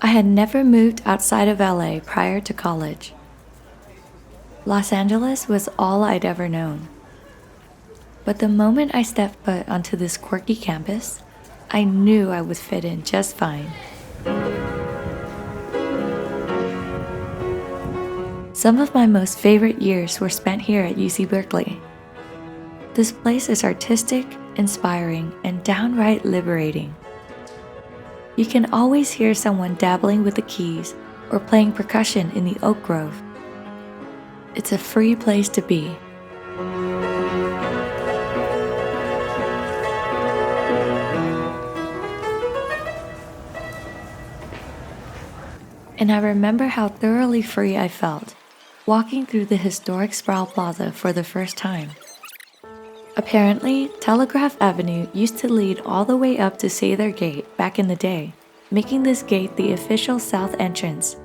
I had never moved outside of LA prior to college. Los Angeles was all I'd ever known. But the moment I stepped foot onto this quirky campus, I knew I would fit in just fine. Some of my most favorite years were spent here at UC Berkeley. This place is artistic, inspiring, and downright liberating. You can always hear someone dabbling with the keys or playing percussion in the oak grove. It's a free place to be. And I remember how thoroughly free I felt walking through the historic Sproul Plaza for the first time. Apparently, Telegraph Avenue used to lead all the way up to Sather Gate back in the day, making this gate the official south entrance.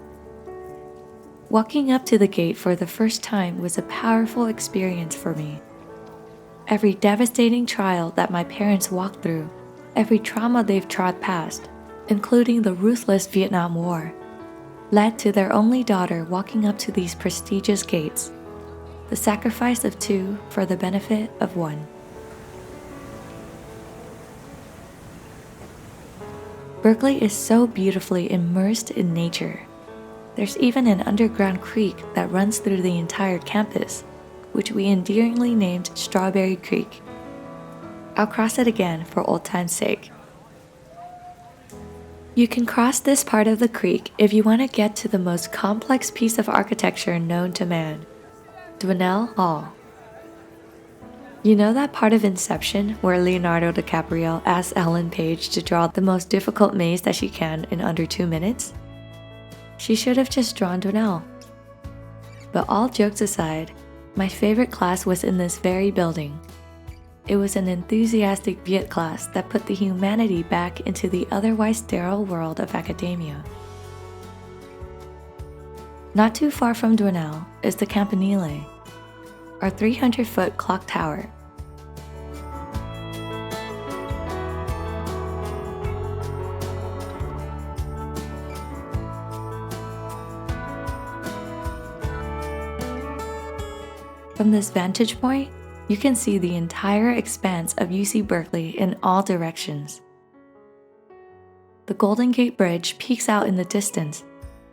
Walking up to the gate for the first time was a powerful experience for me. Every devastating trial that my parents walked through, every trauma they've trod past, including the ruthless Vietnam War, led to their only daughter walking up to these prestigious gates, the sacrifice of two for the benefit of one. Berkeley is so beautifully immersed in nature. There's even an underground creek that runs through the entire campus, which we endearingly named Strawberry Creek. I'll cross it again for old time's sake. You can cross this part of the creek if you want to get to the most complex piece of architecture known to man, Dwinelle Hall. You know that part of Inception where Leonardo DiCaprio asks Ellen Page to draw the most difficult maze that she can in under 2 minutes? She should have just drawn Dwinelle. But all jokes aside, my favorite class was in this very building. It was an enthusiastic Viet class that put the humanity back into the otherwise sterile world of academia. Not too far from Dwinelle is the Campanile, our 300-foot clock tower. From this vantage point, you can see the entire expanse of UC Berkeley in all directions. The Golden Gate Bridge peeks out in the distance,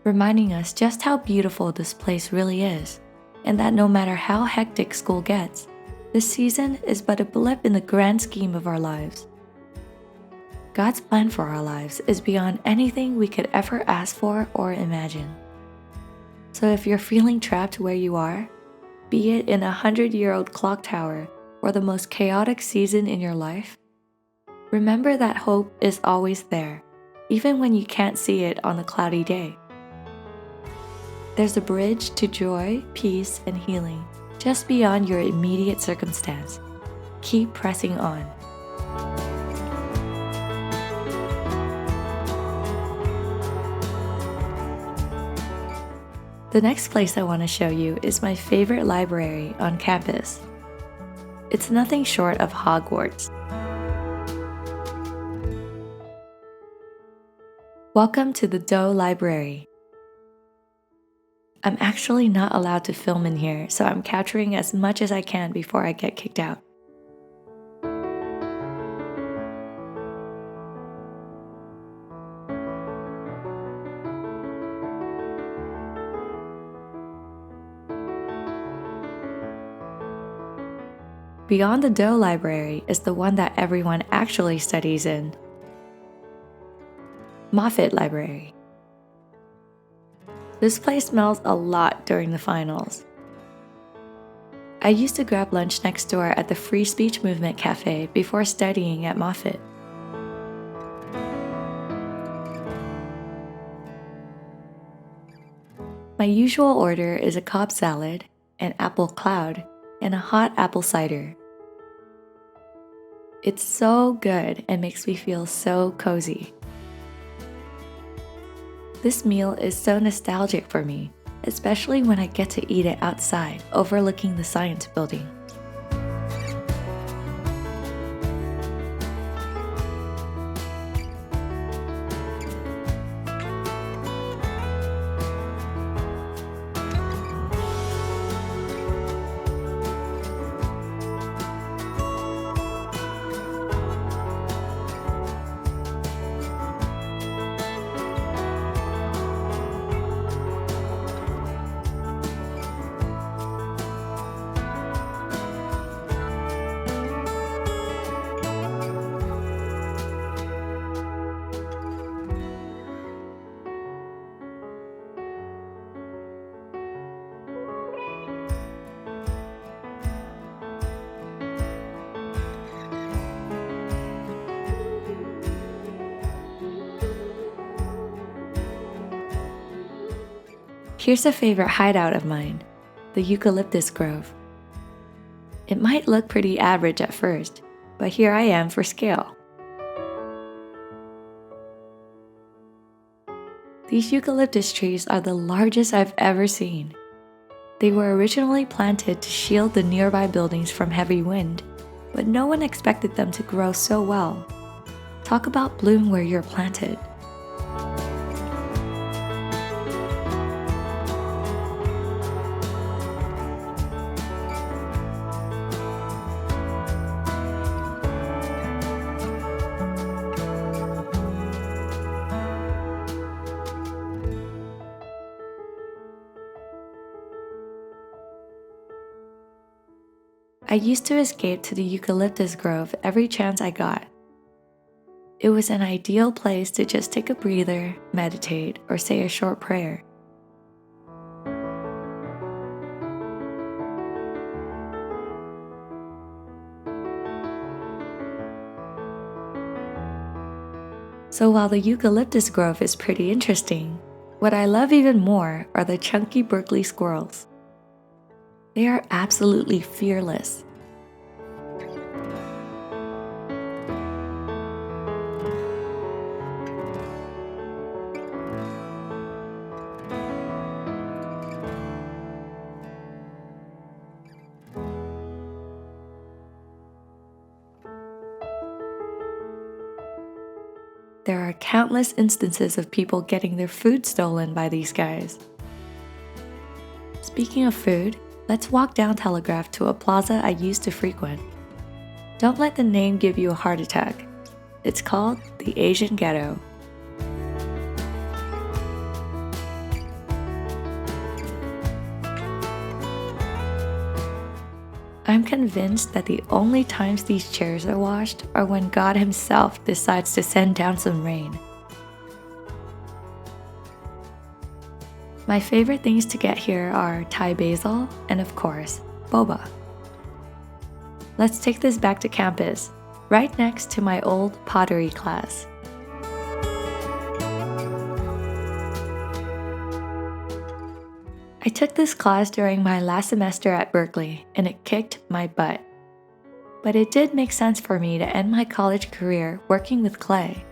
reminding us just how beautiful this place really is, and that no matter how hectic school gets, this season is but a blip in the grand scheme of our lives. God's plan for our lives is beyond anything we could ever ask for or imagine. So if you're feeling trapped where you are, be it in a 100-year-old clock tower or the most chaotic season in your life, remember that hope is always there, even when you can't see it on a cloudy day. There's a bridge to joy, peace, and healing just beyond your immediate circumstance. Keep pressing on. The next place I want to show you is my favorite library on campus. It's nothing short of Hogwarts. Welcome to the Doe Library. I'm actually not allowed to film in here, so I'm capturing as much as I can before I get kicked out. Beyond the Doe Library is the one that everyone actually studies in, Moffitt Library. This place smells a lot during the finals. I used to grab lunch next door at the Free Speech Movement Cafe before studying at Moffitt. My usual order is a Cobb salad, an apple cloud, and a hot apple cider. It's so good and makes me feel so cozy. This meal is so nostalgic for me, especially when I get to eat it outside, overlooking the science building. Here's a favorite hideout of mine, the Eucalyptus Grove. It might look pretty average at first, but here I am for scale. These eucalyptus trees are the largest I've ever seen. They were originally planted to shield the nearby buildings from heavy wind, but no one expected them to grow so well. Talk about bloom where you're planted. I used to escape to the Eucalyptus Grove every chance I got. It was an ideal place to just take a breather, meditate, or say a short prayer. So while the Eucalyptus Grove is pretty interesting, what I love even more are the chunky Berkeley squirrels. They are absolutely fearless. There are countless instances of people getting their food stolen by these guys. Speaking of food, let's walk down Telegraph to a plaza I used to frequent. Don't let the name give you a heart attack. It's called the Asian Ghetto. I'm convinced that the only times these chairs are washed are when God Himself decides to send down some rain. My favorite things to get here are Thai basil and, of course, boba. Let's take this back to campus, right next to my old pottery class. I took this class during my last semester at Berkeley, and it kicked my butt. But it did make sense for me to end my college career working with clay.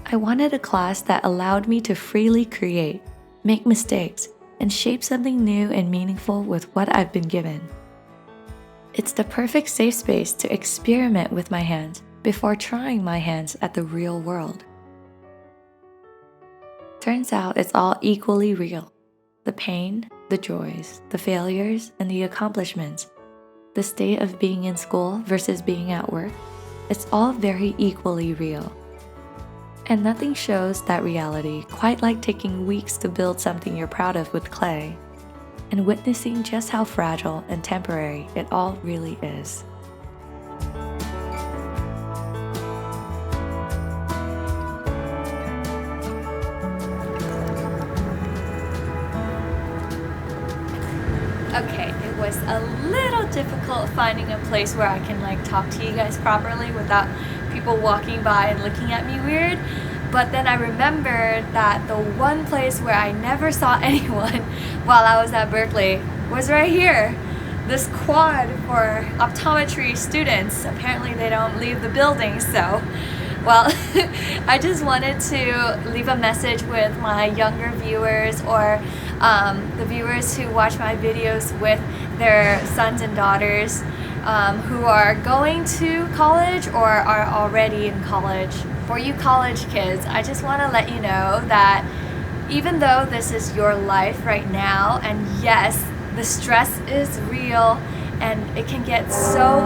I wanted a class that allowed me to freely create, make mistakes, and shape something new and meaningful with what I've been given. It's the perfect safe space to experiment with my hands before trying my hands at the real world. Turns out it's all equally real. The pain, the joys, the failures, and the accomplishments. The state of being in school versus being at work. It's all very equally real. And nothing shows that reality quite like taking weeks to build something you're proud of with clay, and witnessing just how fragile and temporary it all really is. Okay, it was a little difficult finding a place where I can talk to you guys properly without people walking by and looking at me weird. But then I remembered that the one place where I never saw anyone while I was at Berkeley was right here. This quad for optometry students. Apparently they don't leave the building, so well, I just wanted to leave a message with my younger viewers or the viewers who watch my videos with their sons and daughters who are going to college or are already in college. For you college kids, I just want to let you know that even though this is your life right now, and yes, the stress is real and it can get so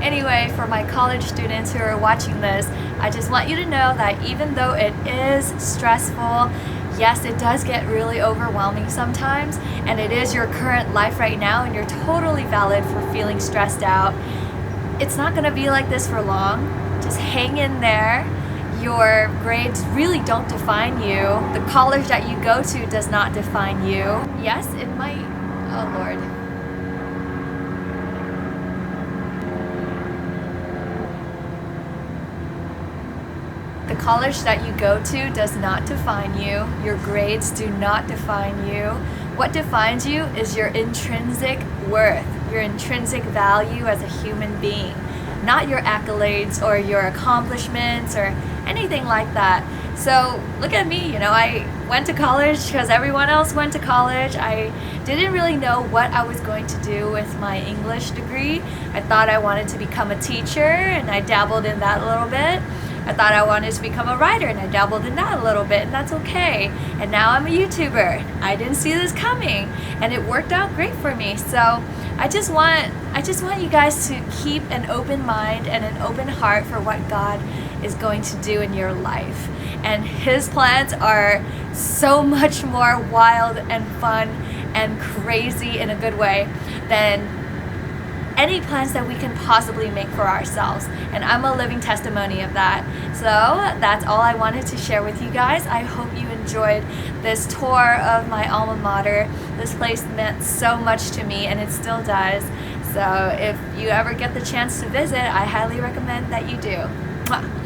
Anyway, for my college students who are watching this, I just want you to know that even though it is stressful, yes, it does get really overwhelming sometimes, and it is your current life right now, and you're totally valid for feeling stressed out. It's not going to be like this for long. Just hang in there. Your grades really don't define you. The college that you go to does not define you. Yes, it might. Oh, Lord. college that you go to does not define you. Your grades do not define you. What defines you is your intrinsic worth, your intrinsic value as a human being, not your accolades or your accomplishments or anything like that. So look at me, I went to college because everyone else went to college. I didn't really know what I was going to do with my English degree. I thought I wanted to become a teacher, and I dabbled in that a little bit. I thought I wanted to become a writer, and I dabbled in that a little bit, and that's okay. And now I'm a YouTuber. I didn't see this coming, and it worked out great for me. So I just want you guys to keep an open mind and an open heart for what God is going to do in your life. And His plans are so much more wild and fun and crazy in a good way than any plans that we can possibly make for ourselves. And I'm a living testimony of that. So that's all I wanted to share with you guys. I hope you enjoyed this tour of my alma mater. This place meant so much to me, and it still does. So if you ever get the chance to visit, I highly recommend that you do. Mwah.